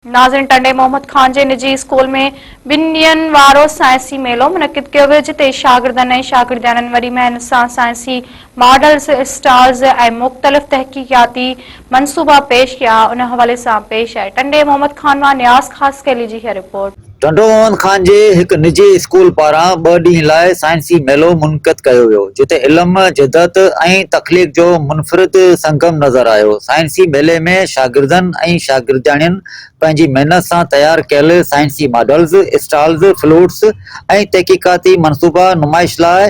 नाज़रीन, टंडे मोहम्मद खान जे निजी स्कूल में 2 ॾींहंनि वारो साइंसी मेलो मुनक़िद कयो वियो, जिते शागिर्दनि ऐं शागिर्दियाणनि वॾी महिनत सां साइंसी मॉडल्स, स्टॉल्स ऐं मुख़्तलिफ़ तहक़ीक़ाती मंसूबा पेश किया। उन हवाले सां पेश आहे टंडे मोहम्मद खान मां नियाज़ ख़ासकैली जी रिपोर्ट। टंडो मोहम्मद खान जे हिक निजी स्कूल पारां 2 ॾींहं लाइ साइंसी मेलो मुनक़िद कयो वियो, जिते इल्म, जिदत ऐं तख़लीक़ जो मुनफ़रिद संगम नज़र आयो। साइंसी मेले में शागिर्दनि ऐं शागिर्दियाणियुनि पंहिंजी महिनत सां तयारु कयल साइंसी मॉडल्स, स्टॉल्स, फ्लूट्स ऐं तहक़ीक़ाती मंसूबा नुमाइश लाइ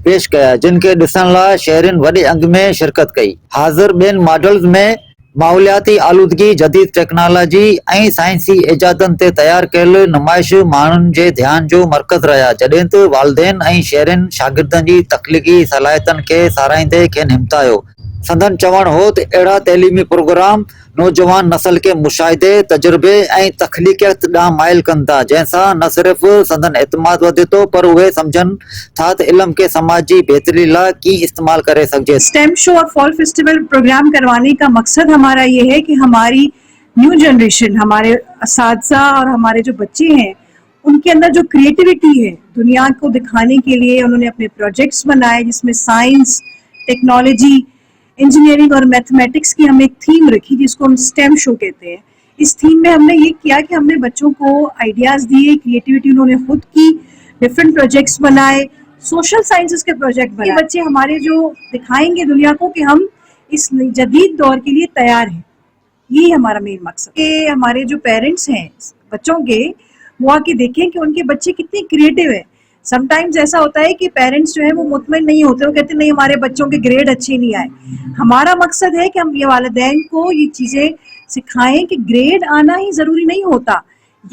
पेश कया, जिन खे ॾिसण लाइ शहरियुनि वॾे अंग में शिरकत कई। हाज़िर ॿियनि मॉडल्स में माहौलियाती आलूदगी, जदीद टेक्नोलॉजी ऐं साइंसी इजादनि ते तयारु कयल नुमाइश माण्हुनि जे ध्यान जो मर्कज़ रहिया, जॾहिं त वालिदैन ऐं शहरियुनि शागिर्दनि जी तख़लीक़ी सलाहियतनि खे साराहींदे खेनि हिमथायो। संदन चवणु हो त अहिड़ा तइलीमी प्रोग्राम नौजवान नस्ल खे मुशाहिदे, तजुर्बे ऐं तख़लीक़ियत ॾांहुं माइल कनि था, जंहिंसां न सिर्फ़ संदन एतमाद वधे थो, पर उहे सम्झनि था त इल्म के समाज जी बहितरी लाइ कीअं इस्तेमाल करे सघिजे। स्टेम शो और फॉल फेस्टिवल प्रोग्राम करवाने का मकसद हमारा ये है कि हमारी न्यू जनरेशन, हमारे असातिज़ा और हमारे जो बच्चे हैं, उनके अंदर जो क्रिएटिविटी है दुनिया को दिखाने के लिए उन्होंने अपने प्रोजेक्ट्स बनाए, जिसमें साइंस, टेक्नोलॉजी, इंजीनियरिंग और मैथमेटिक्स की हमने एक थीम रखी जिसको हम स्टेम शो कहते हैं। इस थीम में हमने ये किया कि हमने बच्चों को आइडियाज दिए, क्रिएटिविटी उन्होंने खुद की, डिफरेंट प्रोजेक्ट्स बनाए, सोशल साइंसेस के प्रोजेक्ट बनाए। बच्चे हमारे जो दिखाएंगे दुनिया को कि हम इस जदीद दौर के लिए तैयार हैं, यही हमारा मेन मकसद है। हमारे जो पेरेंट्स हैं बच्चों के, वो आके देखें कि उनके बच्चे कितने क्रिएटिव है। समटाइम्स ऐसा होता है कि पेरेंट्स जो है वो मुतमईन नहीं होते, वो कहते नहीं हमारे बच्चों के ग्रेड अच्छे नहीं आए। हमारा मकसद है कि हम ये वालिदैन को ये चीज़ें सिखाएं कि ग्रेड आना ही ज़रूरी नहीं होता,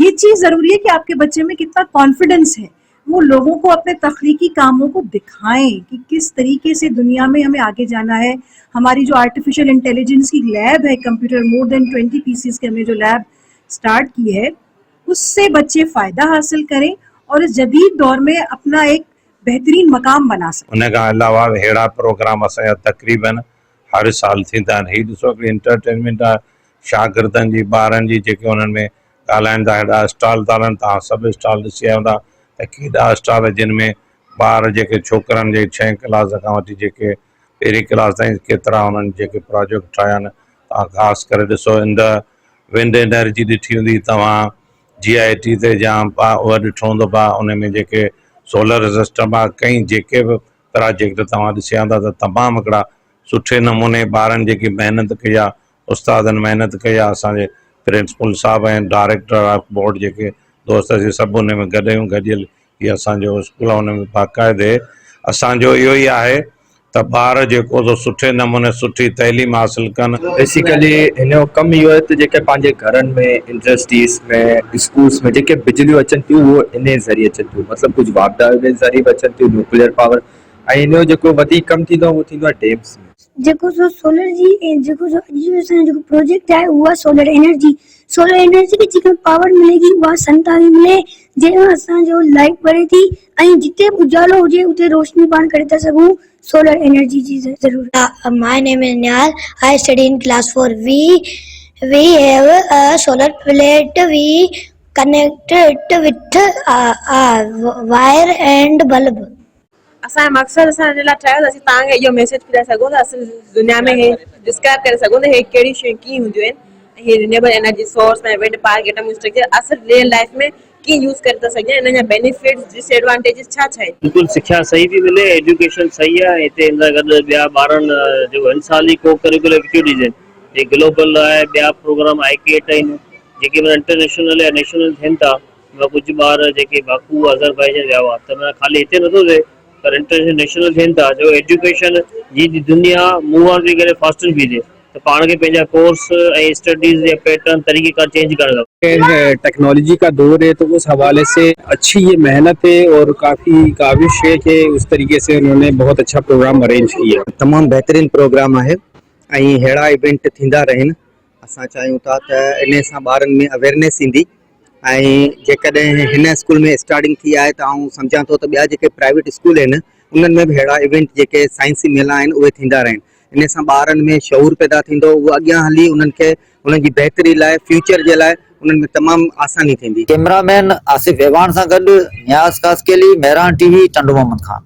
ये चीज़ ज़रूरी है कि आपके बच्चे में कितना कॉन्फिडेंस है, वो लोगों को अपने तख्लीकी कामों को दिखाएं कि किस तरीके से दुनिया में हमें आगे जाना है। हमारी जो आर्टिफिशियल इंटेलिजेंस की लैब है, कंप्यूटर मोर देन 20 पीसीस के हमने जो लैब स्टार्ट की है, उससे बच्चे फ़ायदा हासिल करें और इस जदीद दौर में अपना एक बेहतरीन मकाम बना सकें। उन खां अलावा अहिड़ा प्रोग्राम असांजा तक़रीबन हर साल थींदा आहिनि। हीअ ॾिसो कि एंटरटेनमेंट आहे शागिर्दनि जी, ॿारनि जी, जेके उन्हनि में ॻाल्हाइनि था। हेॾा स्टॉल था हलनि, तव्हां सभु स्टॉल ॾिसी आया हूंदा त केॾा स्टॉल जिन में ॿार जेके छोकिरनि जे 6 क्लास खां वठी जेके पहिरीं क्लास ताईं केतिरा उन्हनि जेके प्रोजेक्ट ठाहिया आहिनि। तव्हां ख़ासि करे ॾिसो इन द विंड एनर्जी ॾिठी हूंदी तव्हां, GIT ते जाम उहा ॾिठो हूंदो पा, उन में जेके सोलर सिस्टम आहे, कई जेके बि प्रोजेक्ट तव्हां ॾिसिया हूंदा त तमामु हिकिड़ा सुठे नमूने ॿारनि जेकी महिनत कई आहे, उस्तादनि महिनत कई आहे, असांजे प्रिंसिपल साहब ऐं डायरेक्टर ऑफ बोर्ड जेके दोस्त जे सभु उन में गॾियल इहा असांजो स्कूल आहे। उन में बाक़ाइदे असांजो इहो ई आहे त ॿार जेको तो सुठे नमूने सुठी तइलीम हासिल कनि। बेसिकली हिन जो कमु इहो आहे त जेके पंहिंजे घरनि में, इंडस्ट्रीज़ में, स्कूल्स में जेके बिजलियूं अचनि थियूं उहो इन ज़रिए अचनि थियूं, मतिलबु कुझु वापदा जे ज़रिए बि अचनि थियूं, न्यूक्लियर पावर, ऐं इन जो जेको वधीक कमु थींदो आहे उहो थींदो आहे डैम्स में। जेको सोलर जी जेको असांजो जेको प्रोजेक्ट आहे उहा सोलर एनर्जी खे जेका पावर मिलेगी उहा सन तां मिले, जंहिंमां असांजो लाइट बढ़े थी ऐं जिते उजालो हुजे उते रोशनी पाण करे था सघूं। सोलर एनर्जी जी ज़रूरत। My name is Nihal. I study in class 4. We have a solar plate. We connect it with a wire and bulb. असांजो मक़सदु असांजे लाइ ठाहियो असीं तव्हांखे इहो मैसेज ॿुधाए सघूं था असां दुनिया में हे डिस्क्राइब करे सघूं था हे कहिड़ी शयूं कीअं हूंदियूं आहिनि, हे रिन्यूएबल एनर्जी सोर्स में विंड पार्क, एटम स्ट्रक्चर असां रियल लाइफ में कीअं यूज़ करे था सघूं, इन जा बेनिफिट्स, डिसएडवांटेजेस छा छा आहिनि। बिल्कुलु सिख्या सही थी मिले, एजुकेशन सही आहे हिते। इन सां गॾु ॿिया ॿारनि जो इन साल ई को करिकुलर एक्टिविटीज़ आहिनि, जे ग्लोबल आहे, ॿिया प्रोग्राम ICAT आहिनि जेके इंटरनेशनल या नेशनल थियनि था। कुझु ॿार जेके बाकू अज़रबैजान विया हुआ त ख़ाली हिते नथो थिए पर इंटरनेशनल थियनि था, जो एजुकेशन जी दुनिया मूव ऑन थी करे फास्टर बि थिए तो पाण के पंहिंजा कोर्स ऐं स्टडीज़ या पैटर्न तरीक़ेकार चेंज करणु खपे। टेक्नोलॉजी का दौर है तो उस हवाले से अच्छी ये मेहनत है और काफ़ी काविश है कि उस तरीके से उन्होंने बहुत अच्छा प्रोग्राम अरेंज किया। तमामु बहितरीन प्रोग्राम आहे ऐं अहिड़ा इवेंट थींदा रहनि। असां चाहियूं था त इन सां ॿारनि में अवेयरनेस ईंदी ऐं जेकॾहिं हिन स्कूल में स्टार्टिंग थी आहे त आउं सम्झां थो त ॿिया जेके प्राइवेट स्कूल आहिनि उन्हनि में बि अहिड़ा इवेंट जेके साइंसी मेला आहिनि उहे थींदा रहनि। इन सां ॿारनि में शऊर पैदा थींदो, उहो अॻियां हली उन्हनि खे उन्हनि जी बहितरी लाइ, फ्यूचर जे लाइ उन्हनि में तमामु आसानी थींदी। कैमरामैन आसिफ एवान सां गॾु न्याज़ कासकेली, मेहरान टीवी, टंडो मोहम्मद खान।